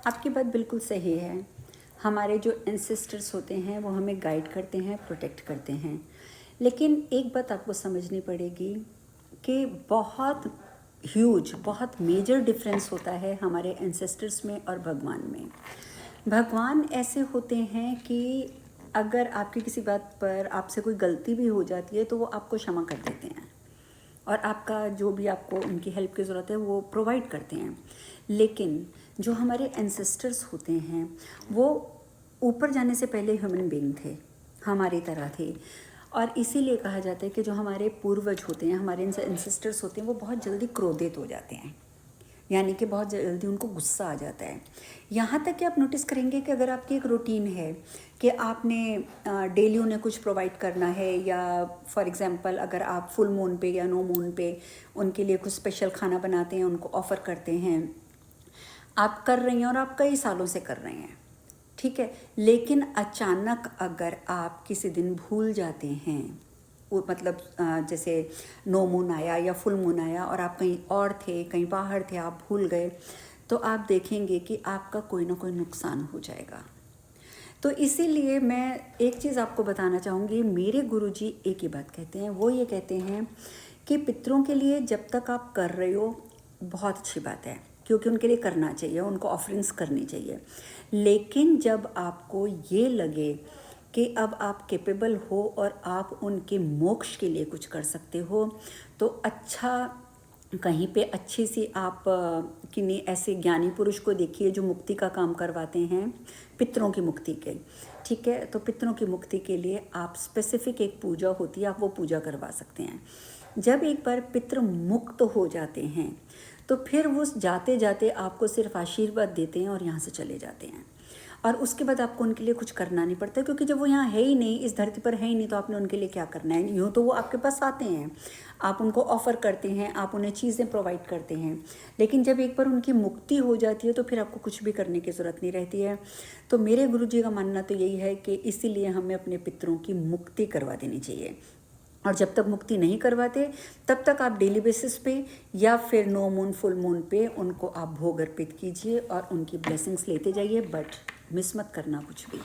आपकी बात बिल्कुल सही है। हमारे जो एंसेस्टर्स होते हैं वो हमें गाइड करते हैं, प्रोटेक्ट करते हैं। लेकिन एक बात आपको समझनी पड़ेगी कि बहुत ह्यूज, बहुत मेजर डिफरेंस होता है हमारे एंसेस्टर्स में और भगवान में। भगवान ऐसे होते हैं कि अगर आपकी किसी बात पर आपसे कोई गलती भी हो जाती है तो वो आपको क्षमा कर देते हैं और आपका जो भी आपको उनकी हेल्प की ज़रूरत है वो प्रोवाइड करते हैं। लेकिन जो हमारे एंसेस्टर्स होते हैं वो ऊपर जाने से पहले ह्यूमन बीइंग थे, हमारी तरह थे। और इसीलिए कहा जाता है कि जो हमारे पूर्वज होते हैं, हमारे एंसेस्टर्स होते हैं, वो बहुत जल्दी क्रोधित हो जाते हैं, यानी कि बहुत जल्दी उनको गुस्सा आ जाता है। यहाँ तक कि आप नोटिस करेंगे कि अगर आपकी एक रूटीन है कि आपने डेली उन्हें कुछ प्रोवाइड करना है, या फॉर एग्जांपल अगर आप फुल मून पे या नो मून पे उनके लिए कुछ स्पेशल खाना बनाते हैं, उनको ऑफ़र करते हैं, आप कर रही हैं और आप कई सालों से कर रहे हैं, ठीक है। लेकिन अचानक अगर आप किसी दिन भूल जाते हैं, वो मतलब जैसे नो मून आया या फुल मून आया और आप कहीं और थे, कहीं बाहर थे, आप भूल गए, तो आप देखेंगे कि आपका कोई ना कोई नुकसान हो जाएगा। तो इसीलिए मैं एक चीज़ आपको बताना चाहूँगी। मेरे गुरुजी एक ही बात कहते हैं, वो ये कहते हैं कि पितरों के लिए जब तक आप कर रहे हो बहुत अच्छी बात है, क्योंकि उनके लिए करना चाहिए, उनको ऑफरिंग्स करनी चाहिए। लेकिन जब आपको ये लगे कि अब आप कैपेबल हो और आप उनके मोक्ष के लिए कुछ कर सकते हो, तो अच्छा कहीं पे अच्छी सी आप किन्हीं ऐसे ज्ञानी पुरुष को देखिए जो मुक्ति का काम करवाते हैं, पितरों की मुक्ति के, ठीक है। तो पितरों की मुक्ति के लिए आप स्पेसिफिक एक पूजा होती है, आप वो पूजा करवा सकते हैं। जब एक बार पितृ मुक्त हो जाते हैं तो फिर वो जाते जाते आपको सिर्फ आशीर्वाद देते हैं और यहाँ से चले जाते हैं, और उसके बाद आपको उनके लिए कुछ करना नहीं पड़ता, क्योंकि जब वो यहाँ है ही नहीं, इस धरती पर है ही नहीं, तो आपने उनके लिए क्या करना है। यूँ तो वो आपके पास आते हैं, आप उनको ऑफ़र करते हैं, आप उन्हें चीज़ें प्रोवाइड करते हैं, लेकिन जब एक बार उनकी मुक्ति हो जाती है तो फिर आपको कुछ भी करने की ज़रूरत नहीं रहती है। तो मेरे गुरुजी का मानना तो यही है कि इसीलिए हमें अपने पितरों की मुक्ति करवा देनी चाहिए, और जब तक मुक्ति नहीं करवाते तब तक आप डेली बेसिस पे या फिर नो मून फुल मून पे उनको आप भोग अर्पित कीजिए और उनकी ब्लेसिंग्स लेते जाइए, बट मिस मत करना कुछ भी।